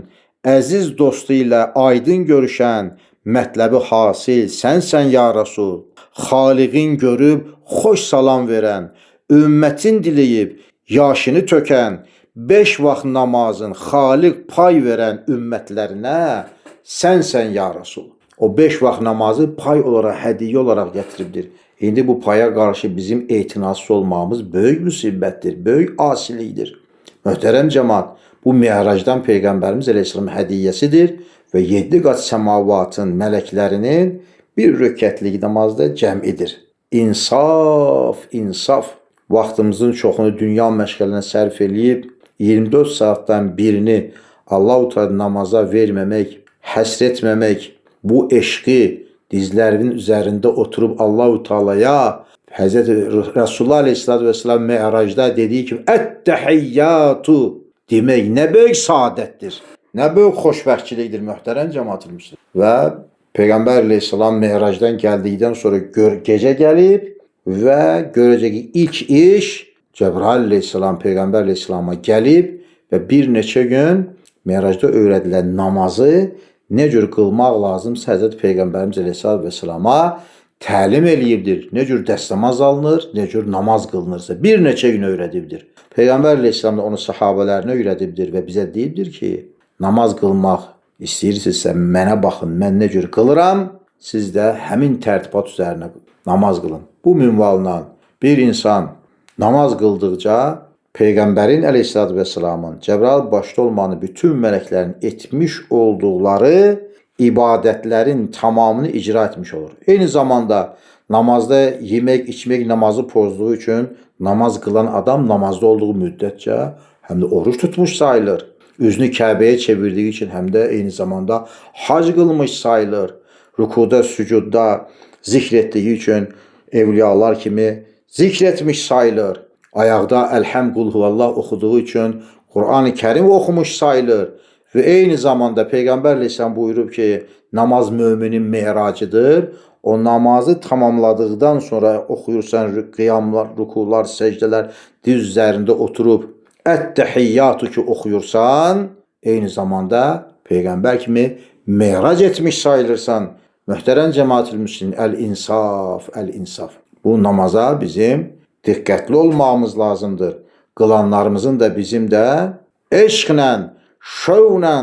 [SPEAKER 1] əziz dostu ilə aydın görüşən, mətləbi hasil sənsən ya Rasul. Xaliqin görüb xoş salam verən, ümmətin diləyib yaşını tökən, 5 vaxt namazın Xaliq pay verən ümmətlərinə sənsən ya Rasul. O 5 vaxt namazı pay olaraq, hədiyyə olaraq gətiribdir. İndi bu paya qarşı bizim etinasız olmamız böyük müsibətdir, böyük asilikdir. Möhtərəm cəmaat, bu Mi'racdan Peyğəmbərimiz əleyhissalam hədiyyəsidir və 7 qat səmavatın mələklərinin bir rükətlik namazda cəmidir. İnsaf, insaf. Vaxtımızın çoxunu dünya məşğələrinə sərf eləyib, 24 saatdan birini Allah-u Teala namaza verməmək, həsr etməmək, bu eşqi dizlərinin üzərində oturub Allah-u Teala'ya Hz. Resulullah Aleyhisselatü Vesselam Mi'racda dediyi kimi Ət-Təhiyyatu demək nə böyük saadətdir, nə böyük xoşbəxtçilikdir möhtərəm cəmaat-ül müslimin. Və Peyğəmbər Aleyhisselam Mi'racdan gəldikdən sonra gecə gəlib və görəcək ki, ilk iş Cəbrail Aleyhisselam Peyğəmbər Aleyhisselama gəlib və bir neçə gün Mi'racda öyrədilən namazı nə cür qılmaq lazımsa Həzrət Peyğəmbərimiz Əleyhissalatu Vesselama təlim eləyibdir. Nə cür dəstəmaz alınır, nə cür namaz qılınırsa bir neçə gün öyrədibdir. Peyğəmbər Əleyhissalam da onu sahabələrinə öyrədibdir və bizə deyibdir ki, namaz qılmaq istəyirsinizsə mənə baxın, mən nə cür qılıram, siz də həmin tərtibat üzərinə namaz qılın. Bu minvalla bir insan namaz qıldıqca Peyğəmbərin Əleyhissalatu Vesselamın Cəbrail başda olmanı bütün mələklərin etmiş olduqları ibadətlərin tamamını icra etmiş olur. Eyni zamanda namazda yemək, içmək namazı pozduğu üçün namaz qılan adam namazda olduğu müddətcə həm də oruç tutmuş sayılır. Üzünü Kəbəyə çevirdiyi üçün həm də eyni zamanda hac qılmış sayılır. Rükuda, sücudda zikr etdiyi üçün evliyalar kimi zikr etmiş sayılır. Ayaqda Əlhəm qul huvallah oxuduğu üçün Qur'an-ı Kərim oxumuş sayılır. Və eyni zamanda Peyğəmbər Aleyhisselam buyurub ki, namaz müminin me'racıdır. O namazı tamamladıqdan sonra oxuyursan qiyamlar, rükular, səcdələr diz üzərində oturub Ət-Təhiyyatu ki oxuyursan, eyni zamanda Peyğəmbər kimi me'rac etmiş sayılırsan. Möhtərəm cəmaat-ül müslimin, əl-insaf, əl-insaf. Bu namaza bizim diqqətli olmamız lazımdır. Qılanlarımızın da bizim də eşqlə, şövlə,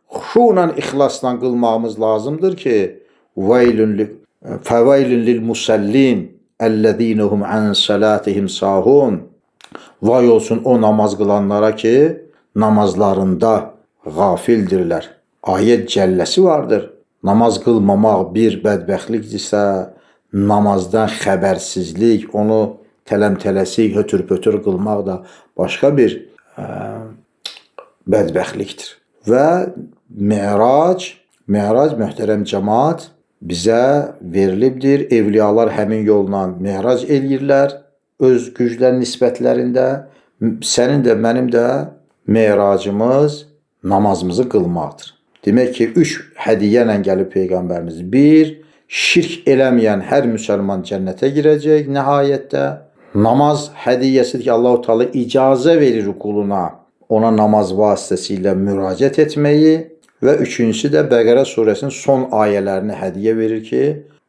[SPEAKER 1] xuşuyla, ixlasla qılmağımız lazımdır ki, fəveylün lil musallin əlləzinəhum an salatihim sahun. Vay olsun o namaz qılanlara ki, namazlarında qafildirlər. Ayət cəlləsi vardır. Namaz qılmamaq bir bədbəxtlikdirsə, namazdan xəbərsizlik, onu tələm-tələsik, hötür-pötür qılmaq da başqa bir bədbəxtlikdir. Və Mi'rac möhtərəm cəmaat bizə verilibdir. Evliyalar həmin yolla Mi'rac eləyirlər öz güclər nisbətlərində. Sənin də, mənim də Mi'racımız namazımızı qılmaqdır. Demək ki, 3 hədiyyə ilə gəlib Peyğəmbərimiz. 1. Şirk eləməyən hər müsəlman cənnətə girəcək nəhayətdə. Namaz hədiyyəsidir ki, Allah-u Teala icazə verir quluna ona namaz vasitəsilə müraciət etməyi Və üçüncüsü də Bəqərə surəsinin son ayələrini hədiyyə verir ki,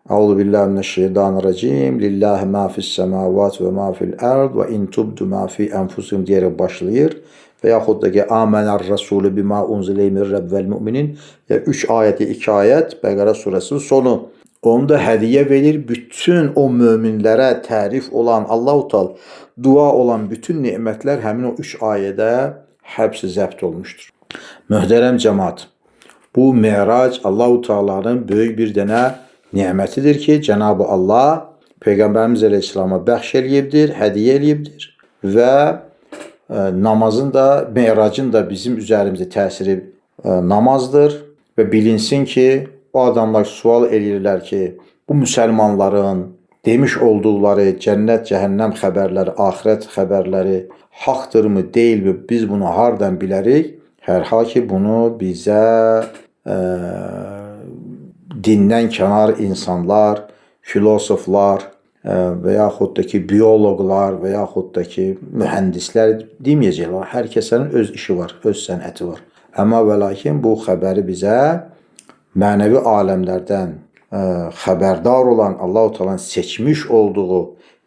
[SPEAKER 1] Əuzu billahi mineşşeytanirracim. Lillahi ma fis-semavati və ma fil-ard və in tubdu ma fi enfusikum deyərək başlayır. Və yaxud da ki, Amenər Rasulü bima unzile min rabbil müminin. 3 ayəti 2 ayət Bəqərə surəsinin sonu. Onu da hədiyyə verir. Bütün o möminlərə tərif olan, Allah-u Teala dua olan bütün nemətlər həmin o 3 ayədə həbs zəbt olmuşdur. Möhtərəm cəmaat, bu Merac Allah-u Teala'nın böyük bir dənə nemətidir ki, Cenab-ı Allah Peyğəmbərimiz Əleyhisselama bəxş eləyibdir, hədiyyə eləyibdir və namazın da, Meracın da bizim üzərimizdə təsiri namazdır və bilinsin ki, o adamlar sual eləyirlər ki, bu müsəlmanların demiş olduqları cənnət, cəhənnəm xəbərləri, axirət xəbərləri haqdırmı, deyilmi, biz bunu hardan bilərik? Hər hal ki, bunu bizə dindən kənar insanlar, filosoflar və yaxud da ki, bioloqlar və yaxud da ki, mühəndislər deməyəcəklər. Hər kəsənin öz işi var, öz sənəti var. Amma və lakin bu xəbəri bizə mənəvi aləmlərdən xəbərdar olan, Allah-u Teala'nın seçmiş olduğu,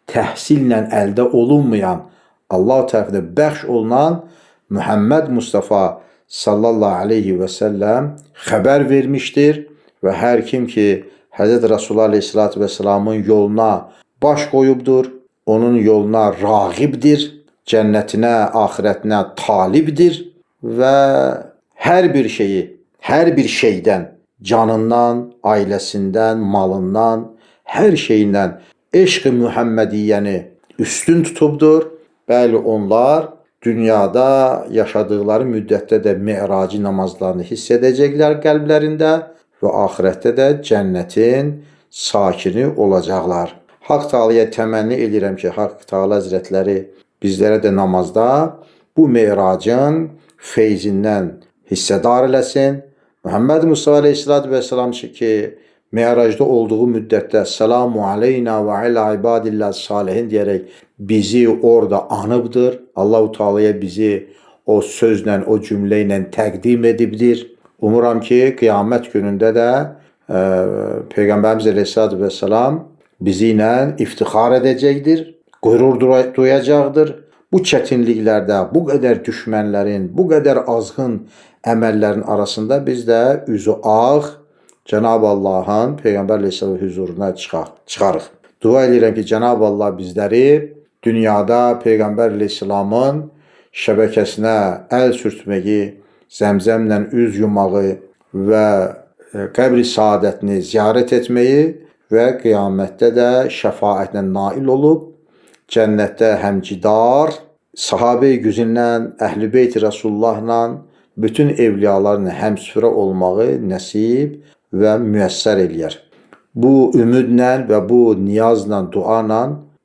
[SPEAKER 1] təhsillə əldə olunmayan, Allah tərəfindən bəxş olunan Muhammed Mustafa sallallahu aleyhi və səlləm xəbər vermişdir və hər kim ki Hz. Resulullah aleyhissalatü vesselamın yoluna baş qoyubdur, onun yoluna rağibdir, cənnətinə, axirətinə talibdir və hər bir şeydən, canından, ailəsindən, malından, hər şeyindən eşq-i Muhammediyyəni üstün tutubdur. Bəli, onlar dünyada yaşadıkları müddətdə də Mi'raci namazlarını hiss edəcəklər qəlblərində və axirətdə də cənnətin sakini olacaqlar. Haqq Teala'ya təmənni edirəm ki, Haqq Teala Həzrətləri bizlərə də namazda bu Mi'racın feyzindən hissədar eləsin. Muhammed Mustafa Aleyhisselatü Vesselam ki, Mi'racda olduğu müddətdə Selamu aleyna və alə ibadillah salihin deyərək bizi orada anıbdır. Allah-u Teala'ya bizi o sözlə, o cümlə ilə təqdim edibdir. Umuram ki, qiyamət günündə də Peyğəmbərimiz Əleyhisselatü Vesselam bizi ilə iftixar edəcəkdir, qürur duyacaqdır. Bu çətinliklərdə, bu qədər düşmənlərin, bu qədər azğın əməllərin arasında biz də üzü ağ Cenab-ı Allah'ın Peyğəmbər Əleyhisselam huzuruna çıxarıq. Dua edirəm ki, Cenab-ı Allah bizləri dünyada Peyğəmbər Əleyhisselamın şəbəkəsinə əl sürtməyi, zəmzəmlə üz yumağı və qəbri saadətini ziyarət etməyi və qiyamətdə də şəfaətlə nail olub, cənnətdə həmcidar, sahabe-i güzündən, əhl-i beyt-i Rasullahla, bütün evliyalarla həmsürə olmağı nəsib və müəssər eləyər. Bu ümidlə və bu niyazla, duanla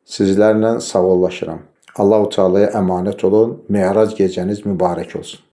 [SPEAKER 1] sizlərlə sağollaşıram. Allah-u Teala'ya əmanət olun. Mi'rac gecəniz mübarək olsun.